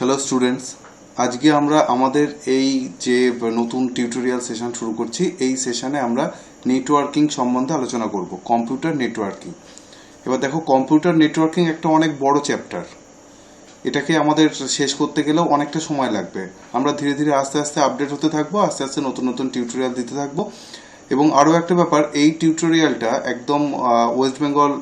Hello students, আজকে আমরা আমাদের এই যে নতুন টিউটোরিয়াল সেশন শুরু করছি, এই সেশনে আমরা নেটওয়ার্কিং সম্বন্ধে আলোচনা করব। Computer networking. এবার দেখো, কম্পিউটার নেটওয়ার্কিং একটা অনেক বড় চ্যাপ্টার। এটাকে আমাদের শেষ করতে গেলেও অনেকটা সময় লাগবে। আমরা ধীরে ধীরে আস্তে আস্তে আপডেট হতে থাকবো, আস্তে আস্তে নতুন নতুন টিউটোরিয়াল দিতে থাকবো। এবং আরও একটা ব্যাপার, এই টিউটোরিয়ালটা একদম ওয়েস্ট বেঙ্গল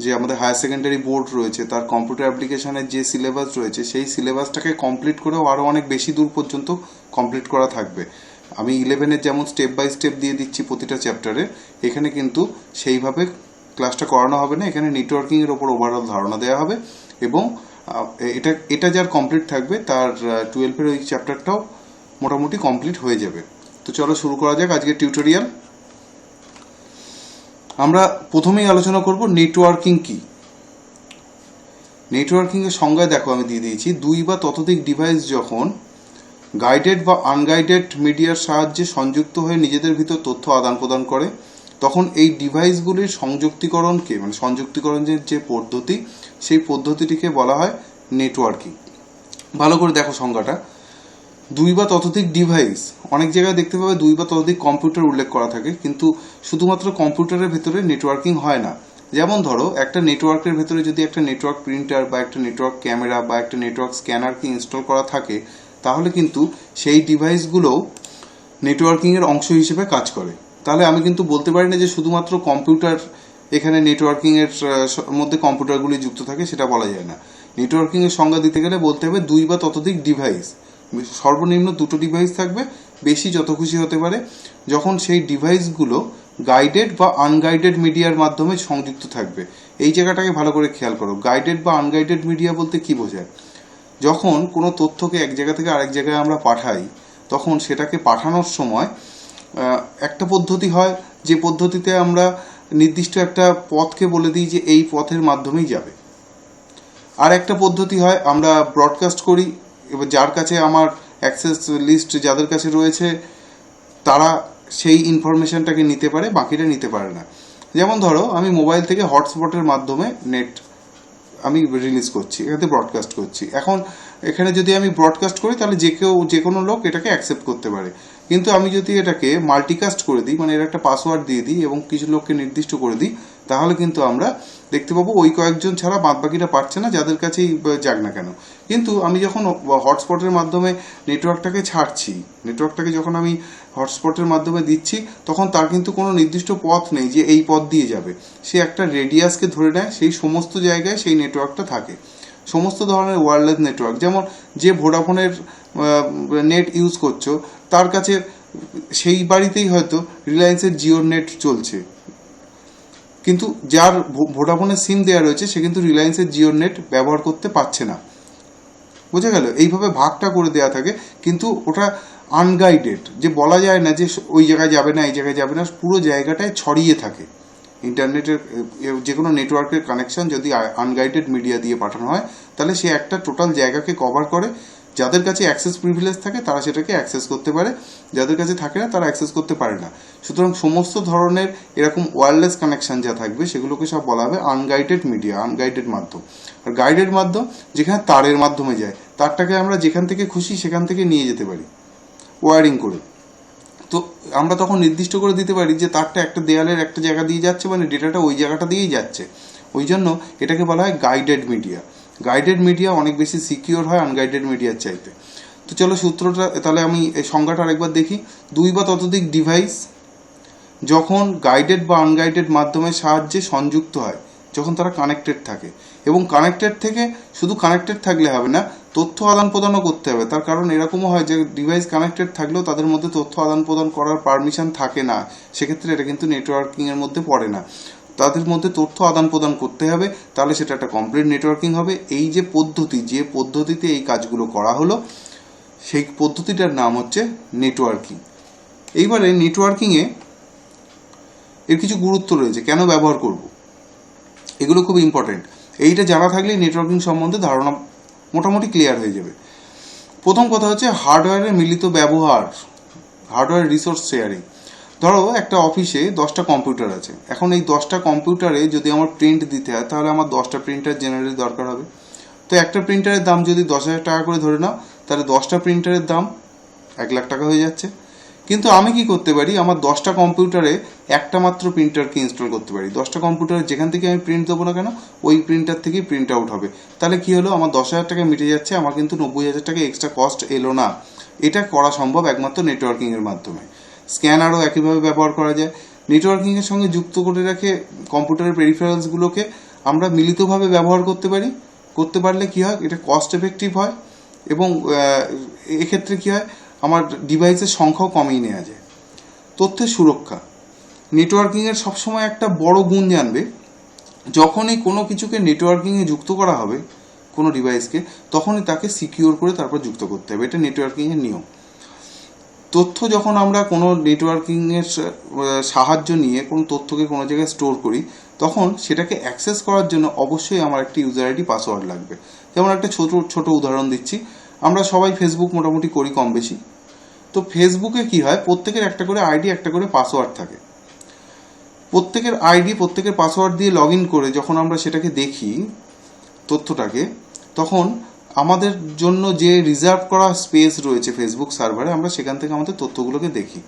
যে আমাদের হায়ার সেকেন্ডারি বোর্ড রয়েছে তার কম্পিউটার অ্যাপ্লিকেশনের যে সিলেবাস রয়েছে সেই সিলেবাসটাকে কমপ্লিট করেও আরও অনেক বেশি দূর পর্যন্ত কমপ্লিট করা থাকবে। আমি 11-এর যেমন স্টেপ বাই স্টেপ দিয়ে দিচ্ছি প্রতিটা চ্যাপ্টারে, এখানে কিন্তু সেইভাবে ক্লাসটা করানো হবে না। এখানে নেটওয়ার্কিংয়ের ওপর ওভারঅল ধারণা দেওয়া হবে এবং এটা যার কমপ্লিট থাকবে তার 12-এর ওই চ্যাপ্টারটাও মোটামুটি কমপ্লিট হয়ে যাবে। তো চলো শুরু করা যাক আজকের টিউটোরিয়াল। আমরা প্রথমেই আলোচনা করব নেটওয়ার্কিং কি। নেটওয়ার্কিং এর সংজ্ঞায় দেখো আমি দিয়ে দিয়েছি, দুই বা ততোধিক ডিভাইস যখন গাইডেড বা আনগাইডেড মিডিয়ার সাহায্যে সংযুক্ত হয়ে নিজেদের ভিতর তথ্য আদান প্রদান করে, তখন এই ডিভাইসগুলির সংযুক্তিকরণকে মানে সংযুক্তিকরণের যে পদ্ধতি, সেই পদ্ধতিটিকে বলা হয় নেটওয়ার্কিং। ভালো করে দেখো সংজ্ঞাটা। দুই বা ততোধিক ডিভাইস, অনেক জায়গায় দেখতে পাবে দুই বা ততোধিক কম্পিউটার উল্লেখ করা থাকে, কিন্তু শুধুমাত্র কম্পিউটারের ভেতরে নেটওয়ার্কিং হয় না। যেমন ধরো, একটা নেটওয়ার্কের ভেতরে যদি একটা নেটওয়ার্ক প্রিন্টার বা একটা নেটওয়ার্ক ক্যামেরা বা একটা নেটওয়ার্ক স্ক্যানারকে ইনস্টল করা থাকে, তাহলে কিন্তু সেই ডিভাইসগুলোও নেটওয়ার্কিংয়ের অংশ হিসেবে কাজ করে। তাহলে আমি কিন্তু বলতে পারি না যে শুধুমাত্র কম্পিউটার এখানে নেটওয়ার্কিংয়ের মধ্যে কম্পিউটারগুলি যুক্ত থাকে, সেটা বলা যায় না। নেটওয়ার্কিংয়ের সংজ্ঞা দিতে গেলে বলতে হবে দুই বা ততোধিক ডিভাইস, সর্বনিম্ন দুটো ডিভাইস থাকবে, বেশি যত খুশি হতে পারে, যখন সেই ডিভাইসগুলো গাইডেড বা আনগাইডেড মিডিয়ার মাধ্যমে সংযুক্ত থাকবে। এই জায়গাটাকে ভালো করে খেয়াল করো। গাইডেড বা আনগাইডেড মিডিয়া বলতে কি বোঝায়? যখন কোনো তথ্যকে এক জায়গা থেকে আরেক জায়গায় আমরা পাঠাই, তখন সেটাকে পাঠানোর সময় একটা পদ্ধতি হয় যে পদ্ধতিতে আমরা নির্দিষ্ট একটা পথকে বলে দিই যে এই পথের মাধ্যমেই যাবে। আর একটা পদ্ধতি হয় আমরা ব্রডকাস্ট করি, এবার যার কাছে আমার অ্যাক্সেস লিস্ট যাদের কাছে রয়েছে তারা সেই ইনফরমেশনটাকে নিতে পারে, বাকিটা নিতে পারে না। যেমন ধরো, আমি মোবাইল থেকে হটস্পটের মাধ্যমে নেট আমি রিলিজ করছি, এটাতে ব্রডকাস্ট করছি। এখন এখানে যদি আমি ব্রডকাস্ট করি তাহলে যে কোনো লোক এটাকে অ্যাকসেপ্ট করতে পারে। কিন্তু আমি যদি এটাকে মাল্টিকাস্ট করে দিই, মানে এর একটা পাসওয়ার্ড দিয়ে দিই এবং কিছু লোককে নির্দিষ্ট করে দিই, তাহলে কিন্তু আমরা দেখতে পাবো ওই কয়েকজন ছাড়া বাদবাকিরা পারছে না, যাদের কাছেই যাক না কেন। কিন্তু আমি যখন হটস্পটের মাধ্যমে নেটওয়ার্কটাকে ছাড়ছি, নেটওয়ার্কটাকে যখন আমি হটস্পটের মাধ্যমে দিচ্ছি, তখন তার কিন্তু কোনো নির্দিষ্ট পথ নেই যে এই পথ দিয়ে যাবে। সে একটা রেডিয়াসকে ধরে নেয়, সেই সমস্ত জায়গায় সেই নেটওয়ার্কটা থাকে। সমস্ত ধরনের ওয়্যারলেস নেটওয়ার্ক, যেমন যে ভোডাফোনের নেট ইউজ করছো তার কাছে সেই বাড়িতেই হয়তো রিলায়েন্সের জিওর নেট চলছে, কিন্তু যার ভোডাফোনের সিম দেওয়া রয়েছে সে কিন্তু রিলায়েন্সের জিওর নেট ব্যবহার করতে পারছে না। বোঝা গেল? এইভাবে ভাগটা করে দেওয়া থাকে, কিন্তু ওটা আনগাইডেড, যে বলা যায় না যে ওই জায়গায় যাবে না এই জায়গায় যাবে না, পুরো জায়গাটায় ছড়িয়ে থাকে। ইন্টারনেটের যে কোনো নেটওয়ার্কের কানেকশন যদি আনগাইডেড মিডিয়া দিয়ে পাঠানো হয়, তাহলে সে একটা টোটাল জায়গাকে কভার করে। যাদের কাছে অ্যাক্সেস প্রিভিলেজ থাকে তারা সেটাকে অ্যাক্সেস করতে পারে, যাদের কাছে থাকে না তারা অ্যাক্সেস করতে পারে না। সুতরাং সমস্ত ধরনের এরকম ওয়্যারলেস কানেকশন যা থাকবে সেগুলোকে সব বলা হবে আনগাইডেড মিডিয়া, আনগাইডেড মাধ্যম। আর গাইডেড মাধ্যম যেখানে তারের মাধ্যমে যায়, তারটাকে আমরা যেখান থেকে খুশি সেখান থেকে নিয়ে যেতে পারি ওয়্যারিং করে। তো আমরা তখন নির্দিষ্ট করে দিতে পারি যে তারটা একটা দেয়ালের একটা জায়গা দিয়ে যাচ্ছে, মানে ডেটাটা ওই জায়গাটা দিয়েই যাচ্ছে। ওই জন্য এটাকে বলা হয় গাইডেড মিডিয়া। গাইডেড মিডিয়া অনেক বেশি সিকিউর হয় আনগাইডেড মিডিয়ার চাইতে। তো চলো সূত্রটা তাহলে আমি এই সংজ্ঞাটা আরেকবার দেখি। দুই বা ততোধিক ডিভাইস যখন গাইডেড বা আনগাইডেড মাধ্যমের সাহায্যে সংযুক্ত হয়, যখন তারা কানেক্টেড থাকে, এবং কানেক্টেড থেকে শুধু কানেক্টেড থাকলে হবে না, তথ্য আদান প্রদানও করতে হবে। তার কারণ এরকমও হয় যে ডিভাইস কানেক্টেড থাকলেও তাদের মধ্যে তথ্য আদান প্রদান করার পারমিশন থাকে না, সেক্ষেত্রে এটা কিন্তু নেটওয়ার্কিংয়ের মধ্যে পড়ে না। তাদের মধ্যে তথ্য আদান প্রদান করতে হবে, তাহলে সেটা একটা কমপ্লিট নেটওয়ার্কিং হবে। এই যে পদ্ধতি, যে পদ্ধতিতে এই কাজগুলো করা হলো, সেই পদ্ধতিটার নাম হচ্ছে নেটওয়ার্কিং। এইবারে নেটওয়ার্কিংয়ে এর কিছু গুরুত্ব রয়েছে, কেন ব্যবহার করব, এগুলো খুব ইম্পর্টেন্ট। এইটা জানা থাকলে নেটওয়ার্কিং সম্বন্ধে ধারণা মোটামুটি ক্লিয়ার হয়ে যাবে। প্রথম কথা হচ্ছে হার্ডওয়্যারের মিলিত ব্যবহার, হার্ডওয়্যার রিসোর্স শেয়ারিং। ধরো একটা অফিসে 10টা কম্পিউটার আছে, এখন এই 10টা কম্পিউটারে যদি আমার প্রিন্ট দিতে হয় তাহলে আমার 10টা প্রিন্টার জেনারেলি দরকার হবে। তো একটা প্রিন্টারের দাম যদি 10,000 টাকা করে ধরে নাও, তাহলে 10টা প্রিন্টারের দাম 1 লাখ টাকা হয়ে যাচ্ছে। কিন্তু আমি কি করতে পারি, আমার 10টা কম্পিউটারে একটা মাত্র প্রিন্টারকে ইনস্টল করতে পারি। 10টা কম্পিউটারে যেখান থেকে আমি প্রিন্ট দেবো না কেন, ওই প্রিন্টার থেকেই প্রিন্ট আউট হবে। তাহলে কি হলো, আমার 10,000 টাকা মিটে যাচ্ছে, আমার কিন্তু 90,000 টাকা এক্সট্রা কস্ট এলো না। এটা করা সম্ভব একমাত্র নেটওয়ার্কিংয়ের মাধ্যমে। স্ক্যানারও একইভাবে ব্যবহার করা যায়। নেটওয়ার্কিংয়ের সঙ্গে যুক্ত করে রেখে কম্পিউটারের পেরিফেরালসগুলোকে আমরা মিলিতভাবে ব্যবহার করতে পারি। করতে পারলে কি হয়, এটা কস্ট এফেক্টিভ হয় এবং এক্ষেত্রে কি হয়, আমার ডিভাইসের সংখ্যাও কমিয়ে নেওয়া যায়। তথ্যের সুরক্ষা, নেটওয়ার্কিংয়ের সবসময় একটা বড় গুণ জানবে, যখনই কোনো কিছুকে নেটওয়ার্কিংয়ে যুক্ত করা হবে কোনো ডিভাইসকে, তখনই তাকে সিকিউর করে তারপর যুক্ত করতে হবে। এটা নেটওয়ার্কিংয়ের নিয়ম। তথ্য যখন আমরা কোনো নেটওয়ার্কিংয়ের সাহায্য নিয়ে কোনো তথ্যকে কোনো জায়গায় স্টোর করি, তখন সেটাকে অ্যাক্সেস করার জন্য অবশ্যই আমার একটি ইউজার আইডি পাসওয়ার্ড লাগবে। যেমন একটা ছোট উদাহরণ দিচ্ছি, আমরা সবাই ফেসবুক মোটামুটি করি কম বেশি। তো ফেসবুকে কি হয়, প্রত্যেকের একটা করে আইডি, একটা করে পাসওয়ার্ড থাকে। প্রত্যেকের আইডি, প্রত্যেকের পাসওয়ার্ড দিয়ে লগ ইন করে যখন আমরা সেটাকে দেখি তথ্যটাকে, তখন আমাদের জন্য যে রিজার্ভ করা স্পেস রয়েছে ফেসবুক সার্ভারে, আমরা সেখান থেকে আমাদের তথ্যগুলোকে দেখি।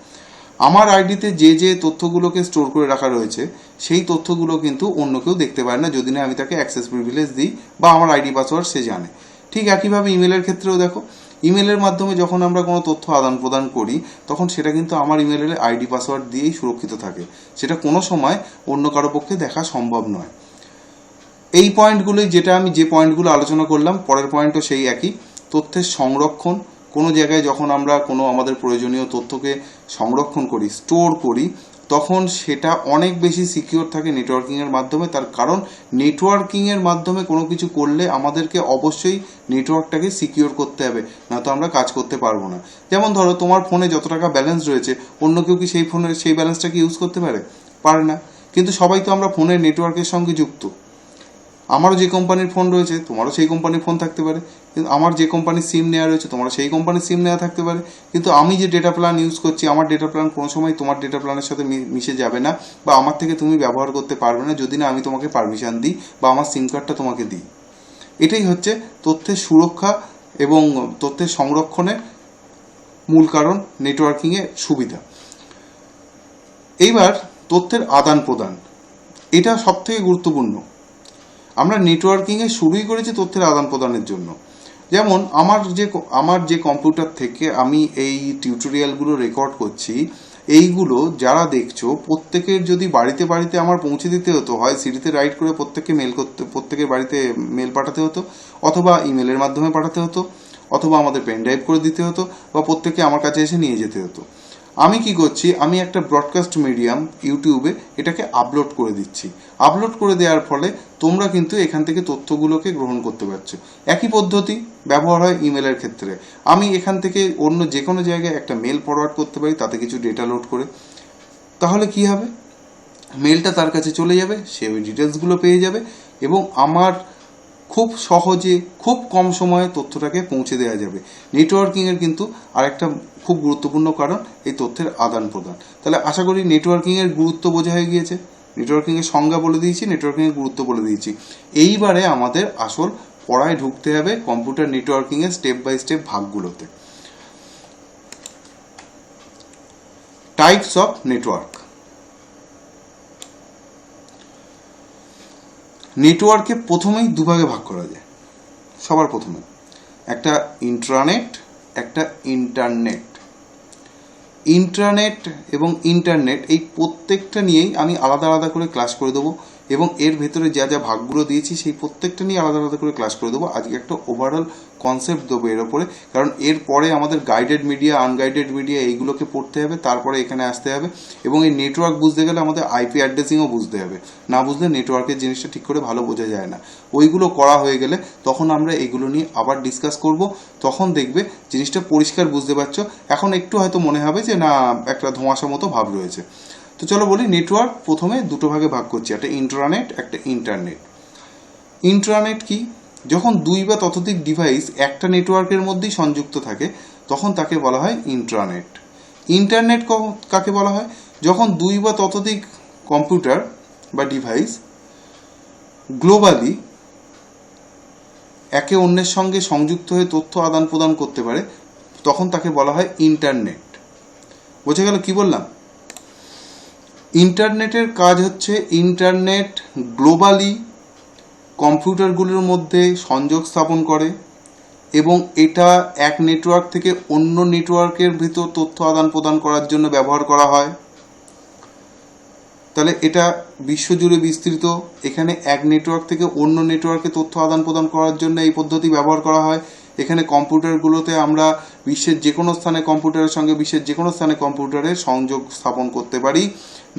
আমার আইডিতে যে তথ্যগুলোকে স্টোর করে রাখা রয়েছে, সেই তথ্যগুলো কিন্তু অন্য কেউ দেখতে পারে না, যদি না আমি তাকে অ্যাক্সেস প্রিভিলেজ দিই বা আমার আইডি পাসওয়ার্ড সে জানে। ঠিক একইভাবে ইমেলের ক্ষেত্রেও দেখো, ইমেলের মাধ্যমে যখন আমরা কোনো তথ্য আদান প্রদান করি, তখন সেটা কিন্তু আমার ইমেলের আইডি পাসওয়ার্ড দিয়েই সুরক্ষিত থাকে। সেটা কোনো সময় অন্য কারো পক্ষে দেখা সম্ভব নয়। এই পয়েন্টগুলোই, যে পয়েন্টগুলো আলোচনা করলাম, পরের পয়েন্টও সেই একই। তথ্যের সংরক্ষণ, কোনো জায়গায় যখন আমরা কোনো আমাদের প্রয়োজনীয় তথ্যকে সংরক্ষণ করি, স্টোর করি, তখন সেটা অনেক বেশি সিকিউর থাকে নেটওয়ার্কিংয়ের মাধ্যমে। তার কারণ নেটওয়ার্কিংয়ের মাধ্যমে কোনো কিছু করলে আমাদেরকে অবশ্যই নেটওয়ার্কটাকে সিকিউর করতে হবে, না তো আমরা কাজ করতে পারবো না। যেমন ধরো, তোমার ফোনে যত টাকা ব্যালেন্স রয়েছে, অন্য কেউ কি সেই ফোনের সেই ব্যালেন্সটাকে ইউজ করতে পারে না। কিন্তু সবাই তো আমরা ফোনের নেটওয়ার্কের সঙ্গে যুক্ত। আমারও যে কোম্পানির ফোন রয়েছে, তোমারও সেই কোম্পানির ফোন থাকতে পারে। কিন্তু আমার যে কোম্পানির সিম নেওয়া রয়েছে, তোমারও সেই কোম্পানির সিম নেওয়া থাকতে পারে। কিন্তু আমি যে ডেটা প্ল্যান ইউজ করছি, আমার ডেটা প্ল্যান কোনো সময় তোমার ডেটা প্ল্যানের সাথে মিশে যাবে না, বা আমার থেকে তুমি ব্যবহার করতে পারবে না যদি না আমি তোমাকে পারমিশন দিই বা আমার সিম কার্ডটা তোমাকে দিই। এটাই হচ্ছে তথ্যের সুরক্ষা এবং তথ্যের সংরক্ষণের মূল কারণ, নেটওয়ার্কিংয়ের সুবিধা। এইবার তথ্যের আদান প্রদান, এটা সবথেকে গুরুত্বপূর্ণ। আমরা নেটওয়ার্কিংয়ে শুরুই করেছি তথ্যের আদান প্রদানের জন্য। যেমন আমার যে কম্পিউটার থেকে আমি এই টিউটোরিয়ালগুলো রেকর্ড করছি, এইগুলো যারা দেখছো প্রত্যেকের যদি বাড়িতে বাড়িতে আমার পৌঁছে দিতে হতো, হয় সিডিতে রাইট করে প্রত্যেকের বাড়িতে মেল পাঠাতে হতো, অথবা ইমেলের মাধ্যমে পাঠাতে হতো, অথবা আমাদের পেন ড্রাইভ করে দিতে হতো, বা প্রত্যেকে আমার কাছে এসে নিয়ে যেতে হতো। আমি কি করছি, আমি একটা ব্রডকাস্ট মিডিয়াম ইউটিউবে এটাকে আপলোড করে দিচ্ছি। আপলোড করে দেওয়ার ফলে তোমরা কিন্তু এখান থেকে তথ্যগুলোকে গ্রহণ করতে পারছো। একই পদ্ধতি ব্যবহার হয় ইমেলের ক্ষেত্রে। আমি এখান থেকে অন্য যে কোনো জায়গায় একটা মেল ফরওয়ার্ড করতে পারি, তাতে কিছু ডেটা লোড করে। তাহলে কি হবে, মেলটা তার কাছে চলে যাবে, সে ওই ডিটেলসগুলো পেয়ে যাবে, এবং আমার খুব সহজে খুব কম সময়ে তথ্যটাকে পৌঁছে দেওয়া যাবে। নেটওয়ার্কিংয়ের কিন্তু আরেকটা খুব গুরুত্বপূর্ণ কারণ এই তথ্যের আদান প্রদান। তাহলে আশা করি নেটওয়ার্কিংয়ের গুরুত্ব বোঝা হয়ে গিয়েছে। নেটওয়ার্কিংয়ের সংজ্ঞা বলে দিয়েছি, নেটওয়ার্কিংয়ের গুরুত্ব বলে দিয়েছি। এইবারে আমাদের আসল পড়ায় ঢুকতে হবে কম্পিউটার নেটওয়ার্কিংয়ের স্টেপ বাই স্টেপ ভাগগুলোতে। Types of network. নেটওয়ার্কে প্রথমেই দুভাগে ভাগ করা যায়। সবার প্রথমে একটা ইন্ট্রানেট, একটা ইন্টারনেট। ইন্ট্রানেট এবং ইন্টারনেট এই প্রত্যেকটা নিয়েই আমি আলাদা আলাদা করে ক্লাস করে দেবো, এবং এর ভেতরে যা যা ভাগগুলো দিয়েছি সেই প্রত্যেকটা নিয়ে আলাদা আলাদা করে ক্লাস করে দেবো। আজকে একটা ওভারঅল কনসেপ্ট দেবো এর ওপরে, কারণ এরপরে আমাদের গাইডেড মিডিয়া, আনগাইডেড মিডিয়া এইগুলোকে পড়তে হবে, তারপরে এখানে আসতে হবে। এবং এই নেটওয়ার্ক বুঝতে গেলে আমাদের আইপি অ্যাড্রেসিংও বুঝতে হবে। না বুঝলে নেটওয়ার্কের জিনিসটা ঠিক করে ভালো বোঝা যায় না। ওইগুলো করা হয়ে গেলে তখন আমরা এগুলো নিয়ে আবার ডিসকাস করব। তখন দেখবে জিনিসটা পরিষ্কার বুঝতে পারছো। এখন একটু হয়তো মনে হবে যে না, একটা ধোঁয়াশা মতো ভাব রয়েছে। তো চলো বলি, নেটওয়ার্ক প্রথমে দুটো ভাগে ভাগ করছি, একটা ইন্ট্রানেট, একটা ইন্টারনেট। ইন্ট্রানেট কি? যখন দুই বা ততোধিক ডিভাইস একটা নেটওয়ার্কের মধ্যেই সংযুক্ত থাকে, তখন তাকে বলা হয় ইন্ট্রানেট। ইন্টারনেট কাকে বলা হয়? যখন দুই বা ততোধিক কম্পিউটার বা ডিভাইস গ্লোবালি একে অন্যের সঙ্গে সংযুক্ত হয়ে তথ্য আদান প্রদান করতে পারে, তখন তাকে বলা হয় ইন্টারনেট। বোঝা গেল কি বললাম? ইন্টারনেটের কাজ হচ্ছে ইন্টারনেট গ্লোবালি কম্পিউটারগুলোর মধ্যে সংযোগ স্থাপন করে এবং এটা এক নেটওয়ার্ক থেকে অন্য নেটওয়ার্কের ভিতর তথ্য আদান প্রদান করার জন্য ব্যবহার করা হয়। তাহলে এটা বিশ্বজুড়ে বিস্তৃত। এখানে এক নেটওয়ার্ক থেকে অন্য নেটওয়ার্কে তথ্য আদান প্রদান করার জন্য এই পদ্ধতি ব্যবহার করা হয়। এখানে কম্পিউটারগুলোতে আমরা বিশ্বের যে কোনো স্থানে কম্পিউটারের সঙ্গে বিশ্বের যে কোনো স্থানে কম্পিউটারের সংযোগ স্থাপন করতে পারি,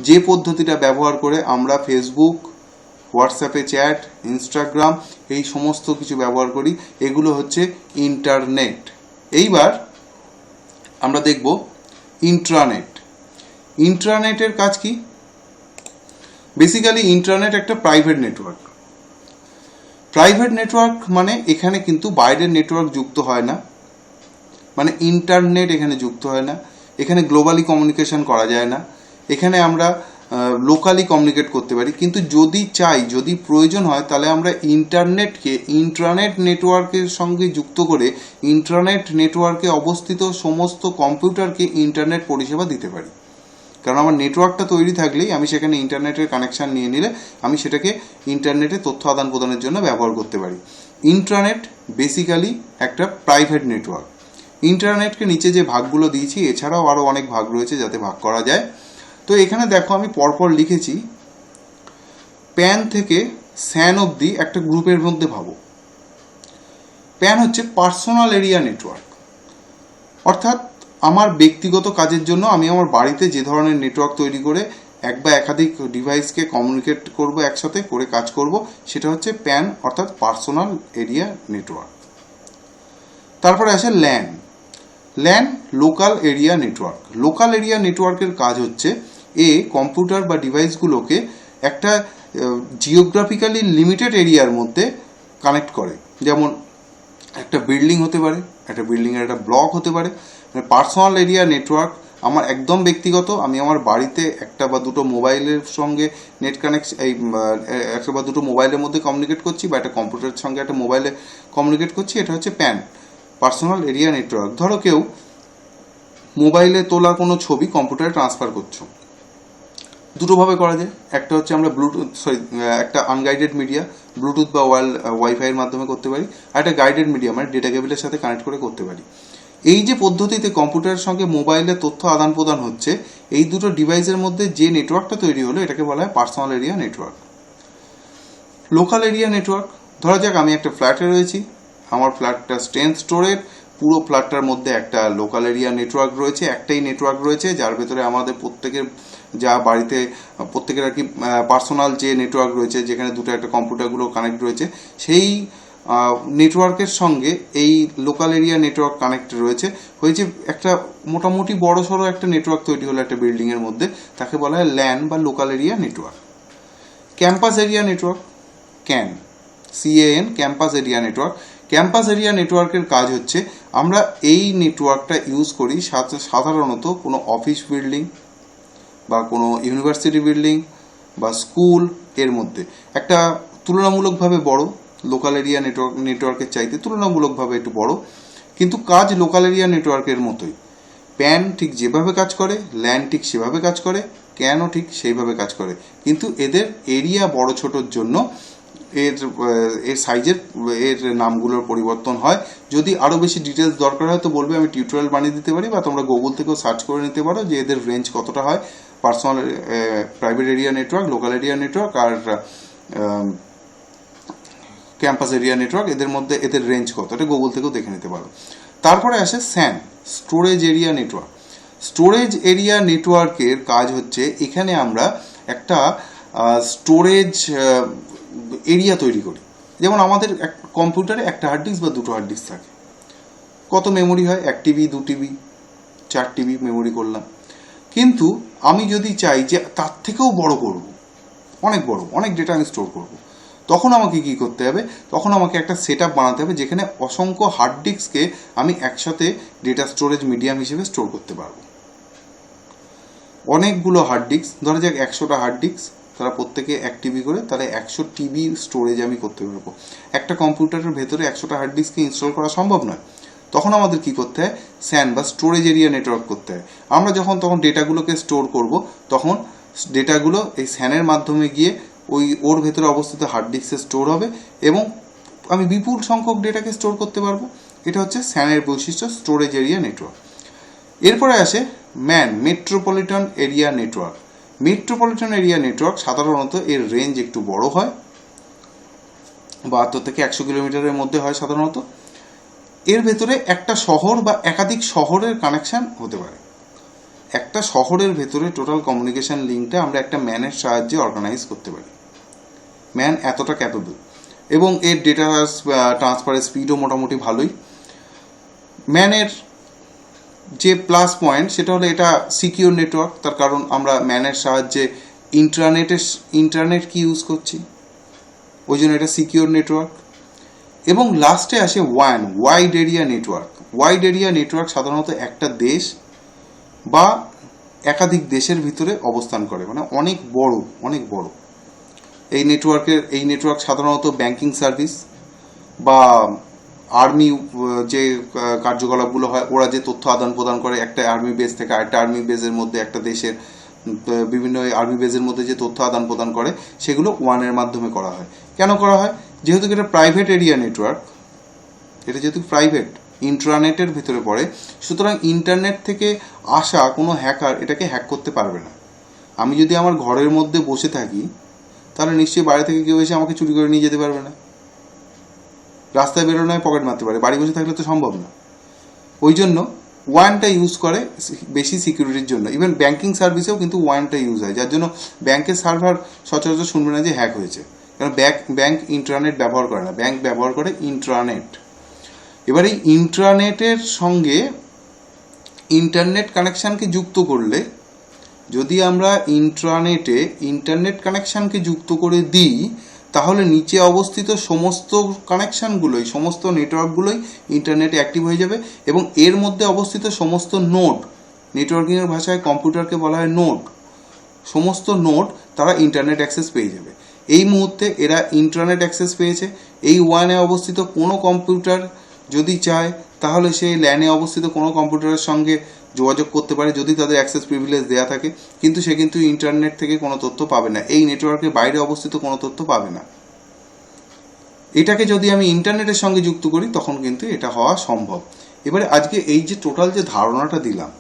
যে পদ্ধতিটা ব্যবহার করে আমরা ফেসবুক, হোয়াটসঅ্যাপে চ্যাট, ইনস্টাগ্রাম এই সমস্ত কিছু ব্যবহার করি, এগুলো হচ্ছে ইন্টারনেট। এইবার আমরা দেখব ইন্ট্রানেট। ইন্ট্রানেটের কাজ কি? বেসিক্যালি ইন্টারনেট একটা প্রাইভেট নেটওয়ার্ক। প্রাইভেট নেটওয়ার্ক মানে এখানে কিন্তু বাইরের নেটওয়ার্ক যুক্ত হয় না, মানে ইন্টারনেট এখানে যুক্ত হয় না। এখানে গ্লোবালি কমিউনিকেশন করা যায় না, এখানে আমরা লোকালি কমিউনিকেট করতে পারি। কিন্তু যদি চাই, যদি প্রয়োজন হয়, তাহলে আমরা ইন্টারনেটকে ইন্ট্রানেট নেটওয়ার্কের সঙ্গে যুক্ত করে ইন্টারনেট নেটওয়ার্কে অবস্থিত সমস্ত কম্পিউটারকে ইন্টারনেট পরিষেবা দিতে পারি। কারণ আমার নেটওয়ার্কটা তৈরি থাকলেই আমি সেখানে ইন্টারনেটের কানেকশান নিয়ে নিলে আমি সেটাকে ইন্টারনেটে তথ্য আদান প্রদানের জন্য ব্যবহার করতে পারি। ইন্ট্রানেট বেসিক্যালি একটা প্রাইভেট নেটওয়ার্ক। ইন্টারনেটকে নিচে যে ভাগগুলো দিয়েছি, এছাড়াও আরও অনেক ভাগ রয়েছে যাতে ভাগ করা যায়। তো এখানে দেখো আমি পরপর লিখেছি, প্যান থেকে স্যান অবধি একটা গ্রুপের মধ্যে ভাবো। প্যান হচ্ছে পার্সোনাল এরিয়া নেটওয়ার্ক, অর্থাৎ আমার ব্যক্তিগত কাজের জন্য আমি আমার বাড়িতে যে ধরনের নেটওয়ার্ক তৈরি করে এক বা একাধিক ডিভাইসকে কমিউনিকেট করব, একসাথে করে কাজ করব, সেটা হচ্ছে প্যান অর্থাৎ পার্সোনাল এরিয়া নেটওয়ার্ক। তারপরে আসে LAN. LAN local area network. Local area নেটওয়ার্কের কাজ হচ্ছে কম্পিউটার বা ডিভাইসগুলোকে একটা জিওগ্রাফিক্যালি লিমিটেড এরিয়ার মধ্যে কানেক্ট করে। যেমন একটা বিল্ডিং হতে পারে, একটা বিল্ডিংয়ের একটা ব্লক হতে পারে। পার্সোনাল এরিয়া নেটওয়ার্ক আমার একদম ব্যক্তিগত, আমি আমার বাড়িতে একটা বা দুটো মোবাইলের সঙ্গে নেট কানেকশন, একটা বা দুটো মোবাইলের মধ্যে কমিউনিকেট করছি, বা একটা কম্পিউটারের সঙ্গে একটা মোবাইলে কমিউনিকেট করছি, এটা হচ্ছে প্যান, পার্সোনাল এরিয়া নেটওয়ার্ক। ধরো কেউ মোবাইলে তোলা কোনো ছবি কম্পিউটারে ট্রান্সফার করছো, দুটোভাবে করা যায়। একটা হচ্ছে আমরা একটা আনগাইডেড মিডিয়া, ব্লুটুথ বা ওয়াইফাইয়ের মাধ্যমে করতে পারি, আর একটা গাইডেড মিডিয়া মানে ডেটা কেবলের সাথে কানেক্ট করে করতে পারি। এই যে পদ্ধতিতে কম্পিউটারের সঙ্গে মোবাইলে তথ্য আদান প্রদান হচ্ছে, এই দুটো ডিভাইসের মধ্যে যে নেটওয়ার্কটা তৈরি হলো এটাকে বলা হয় personal area network. Local area network, ধরা যাক আমি একটা ফ্ল্যাটে রয়েছি, আমার ফ্ল্যাটটা 10th স্টোরের, পুরো ফ্ল্যাটটার মধ্যে একটা লোকাল এরিয়া নেটওয়ার্ক রয়েছে, একটাই নেটওয়ার্ক রয়েছে যার ভেতরে আমাদের প্রত্যেকের যা বাড়িতে প্রত্যেকের আর কি পার্সোনাল যে নেটওয়ার্ক রয়েছে, যেখানে দুটো একটা কম্পিউটারগুলো কানেক্ট রয়েছে, সেই নেটওয়ার্কের সঙ্গে এই লোকাল এরিয়া নেটওয়ার্ক কানেক্ট রয়েছে, হয়েছে একটা মোটামুটি বড় সড়ো একটা নেটওয়ার্ক তৈরি হলো একটা বিল্ডিংয়ের মধ্যে, তাকে বলা হয় ল্যান বা local area network. Campus area network, CAN, campus area network. Campus area নেটওয়ার্কের কাজ হচ্ছে আমরা এই নেটওয়ার্কটা ইউজ করি সাধারণত কোনো অফিস বিল্ডিং বা কোনো ইউনিভার্সিটি বিল্ডিং বা স্কুল এর মধ্যে, একটা তুলনামূলকভাবে বড়, লোকাল এরিয়া নেটওয়ার্কের চাইতে তুলনামূলকভাবে একটু বড়, কিন্তু কাজ লোকাল এরিয়া নেটওয়ার্কের মতোই। প্যান ঠিক যেভাবে কাজ করে, ল্যান ঠিক সেভাবে কাজ করে, ক্যানও ঠিক সেইভাবে কাজ করে, কিন্তু এদের এরিয়া বড় ছোটোর জন্য এর সাইজের এর নামগুলোর পরিবর্তন হয়। যদি আরও বেশি ডিটেলস দরকার হয় তো বলবে, আমি টিউটোরিয়াল বানিয়ে দিতে পারি, বা তোমরা গুগল থেকেও সার্চ করে নিতে পারো যে এদের রেঞ্জ কতটা হয়। Personal private area network, local area network আর ক্যাম্পাস এরিয়া নেটওয়ার্ক, এদের মধ্যে এদের রেঞ্জ কত, এটা গুগল থেকেও দেখে নিতে পারো। তারপরে আসে SAN, storage area network. Storage area নেটওয়ার্কের কাজ হচ্ছে এখানে আমরা একটা স্টোরেজ এরিয়া তৈরি করি। যেমন আমাদের কম্পিউটারে একটা হার্ড ডিস্ক বা দুটো হার্ড ডিস্ক থাকে, কত মেমোরি হয়, 1 TB 2 TB 4 TB মেমোরি করলাম। কিন্তু আমি যদি চাই যে তার থেকেও বড় করব, অনেক বড়, অনেক ডেটা আমি স্টোর করব, তখন আমাকে কি করতে হবে, তখন আমাকে একটা সেট আপ বানাতে হবে যেখানে অসংখ্য হার্ড ডিস্ককে আমি একসাথে ডেটা স্টোরেজ মিডিয়াম হিসেবে স্টোর করতে পারবো। অনেকগুলো হার্ড ডিস্ক, ধরা যাক 100টা হার্ড ডিস্ক, তারা প্রত্যেকে 1 টিবি করে, তাহলে 100 টিবি স্টোরেজ আমি করতে পারবো। একটা কম্পিউটারের ভেতরে 100টা হার্ড ডিস্ককে ইনস্টল করা সম্ভব নয়। তখন আমাদের কি করতে হয়, স্যান বা স্টোরেজ এরিয়া নেটওয়ার্ক করতে হয়। আমরা যখন তখন ডেটাগুলোকে স্টোর করব, তখন ডেটাগুলো এই স্যানের মাধ্যমে গিয়ে ওর ভেতরে অবস্থিত হার্ড ডিস্কে স্টোর হবে এবং আমি বিপুল সংখ্যক ডেটাকে স্টোর করতে পারবো। এটা হচ্ছে স্যানের বৈশিষ্ট্য, স্টোরেজ এরিয়া নেটওয়ার্ক। এরপরে আসে metropolitan area network. Metropolitan area network সাধারণত এর রেঞ্জ একটু বড় হয়, 72 থেকে 100 কিলোমিটারের মধ্যে হয় সাধারণত। এর ভেতরে একটা শহর বা একাধিক শহরের কানেকশন হতে পারে। একটা শহরের ভেতরে টোটাল কমিউনিকেশন লিঙ্কটা আমরা একটা ম্যানের সাহায্যে অর্গানাইজ করতে পারি। ম্যান এতটা ক্যাপেবল এবং এর ডেটা ট্রান্সফারের স্পিডও মোটামুটি ভালোই। ম্যানের যে প্লাস পয়েন্ট সেটা হলো এটা সিকিউর নেটওয়ার্ক, তার কারণ আমরা ম্যানের সাহায্যে ইন্টারনেট কি ইউজ করছি, ওই জন্য এটা সিকিউর নেটওয়ার্ক। এবং লাস্টে আসে wide area network. Wide area network সাধারণত একটা দেশ বা একাধিক দেশের ভিতরে অবস্থান করে, মানে অনেক বড়। এই নেটওয়ার্ক সাধারণত ব্যাংকিং সার্ভিস বা আর্মি যে কার্যকলাপগুলো হয়, ওরা যে তথ্য আদান প্রদান করে একটা আর্মি বেস থেকে আরেকটা আর্মি বেসের মধ্যে, একটা দেশের বিভিন্ন আর্মি বেসের মধ্যে যে তথ্য আদান প্রদান করে, সেগুলো ওয়ানের মাধ্যমে করা হয়। কেন করা হয়? যেহেতু এটা প্রাইভেট এরিয়া নেটওয়ার্ক, এটা যেহেতু প্রাইভেট, ইন্ট্রানেটের ভিতরে পড়ে, সুতরাং ইন্টারনেট থেকে আসা কোনো হ্যাকার এটাকে হ্যাক করতে পারবে না। আমি যদি আমার ঘরের মধ্যে বসে থাকি, তাহলে নিশ্চয়ই বাইরে থেকে কেউ এসে আমাকে চুরি করে নিয়ে যেতে পারবে না। রাস্তায় বেরোনো হয়, পকেট মারতে পারে, বাড়ি বসে থাকলে তো সম্ভব না। ওই জন্য ওয়ানটা ইউজ করে বেশি সিকিউরিটির জন্য। ইভেন ব্যাংকিং সার্ভিসেও কিন্তু ওয়ানটা ইউজ হয়, যার জন্য ব্যাংকের সার্ভার সচরাচর শুনবে না যে হ্যাক হয়েছে, কারণ ব্যাংক ইন্টারনেট ব্যবহার করে না, ব্যাংক ব্যবহার করে ইন্ট্রানেট। এবার এই ইন্ট্রানেটের সঙ্গে ইন্টারনেট কানেকশানকে যুক্ত করলে, যদি আমরা ইন্ট্রানেটে ইন্টারনেট কানেকশানকে যুক্ত করে দিই, তাহলে নিচে অবস্থিত সমস্ত কানেকশানগুলোই, সমস্ত নেটওয়ার্কগুলোই ইন্টারনেটে অ্যাক্টিভ হয়ে যাবে এবং এর মধ্যে অবস্থিত সমস্ত নোড, নেটওয়ার্কিংয়ের ভাষায় কম্পিউটারকে বলা হয় নোড, সমস্ত নোড তারা ইন্টারনেট অ্যাক্সেস পেয়ে যাবে। এই মুহূর্তে এরা ইন্টারনেট অ্যাক্সেস পেয়েছে। এই ওয়ানে অবস্থিত কোনো কম্পিউটার যদি চায়, তাহলে সেই ল্যানে অবস্থিত কোনো কম্পিউটারের সঙ্গে যোগাযোগ করতে পারে যদি তাদের অ্যাক্সেস প্রিভিলেজ দেওয়া থাকে, কিন্তু সে কিন্তু ইন্টারনেট থেকে কোনো তথ্য পাবে না, এই নেটওয়ার্কের বাইরে অবস্থিত কোনো তথ্য পাবে না। এটাকে যদি আমি ইন্টারনেটের সঙ্গে যুক্ত করি, তখন কিন্তু এটা হওয়া সম্ভব। এবারে আজকে এই যে টোটাল যে ধারণাটা দিলাম,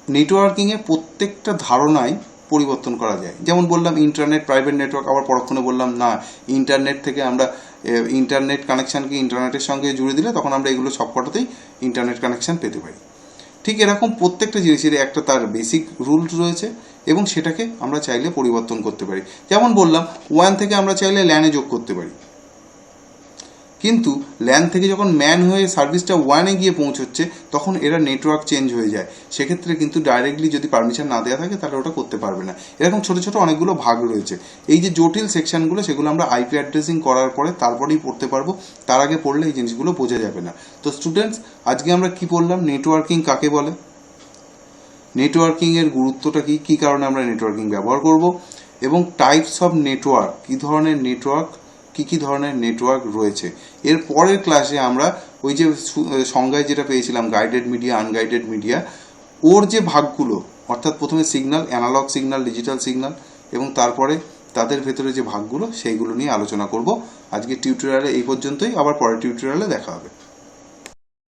নেটওয়ার্কিংয়ে প্রত্যেকটা ধারণাই পরিবর্তন করা যায়। যেমন বললাম ইন্টারনেট প্রাইভেট নেটওয়ার্ক, আবার পরক্ষণে বললাম না, ইন্টারনেট থেকে আমরা ইন্টারনেট কানেকশানকে ইন্টারনেটের সঙ্গে জুড়ে দিলে তখন আমরা এগুলো সবকটাতেই ইন্টারনেট কানেকশান পেতে পারি। ঠিক এরকম প্রত্যেকটা জিনিসের একটা তার বেসিক রুল রয়েছে এবং সেটাকে আমরা চাইলে পরিবর্তন করতে পারি। যেমন বললাম, ওয়ান থেকে আমরা চাইলে ল্যানে যোগ করতে পারি, কিন্তু ল্যান থেকে যখন ম্যান হয়ে সার্ভিসটা ওয়ানে গিয়ে পৌঁছচ্ছে, তখন এরা নেটওয়ার্ক চেঞ্জ হয়ে যায়। সেক্ষেত্রে কিন্তু ডাইরেক্টলি যদি পারমিশন না দেওয়া থাকে, তাহলে ওটা করতে পারবে না। এরকম ছোটো ছোটো অনেকগুলো ভাগ রয়েছে। এই যে জটিল সেকশনগুলো, সেগুলো আমরা আইপি অ্যাড্রেসিং করার পরে তারপরেই পড়তে পারবো, তার আগে পড়লে এই জিনিসগুলো বোঝা যাবে না। তো স্টুডেন্টস, আজকে আমরা কি পড়লাম, নেটওয়ার্কিং কাকে বলে, নেটওয়ার্কিংয়ের গুরুত্বটা কী, কী কারণে আমরা নেটওয়ার্কিং ব্যবহার করব, এবং টাইপস অফ নেটওয়ার্ক, কী ধরনের নেটওয়ার্ক, কী ধরনের নেটওয়ার্ক রয়েছে। এর পরের ক্লাসে আমরা ওই যে সংজ্ঞায় যেটা পেয়েছিলাম, গাইডেড মিডিয়া, আনগাইডেড মিডিয়া, ওর যে ভাগগুলো, অর্থাৎ প্রথমে signal, analogue signal, digital signal, এবং তারপরে তাদের ভেতরে যে ভাগগুলো, সেইগুলো নিয়ে আলোচনা করব। আজকে টিউটোরিয়ালে এই পর্যন্তই, আবার পরের টিউটোরিয়ালে দেখা হবে।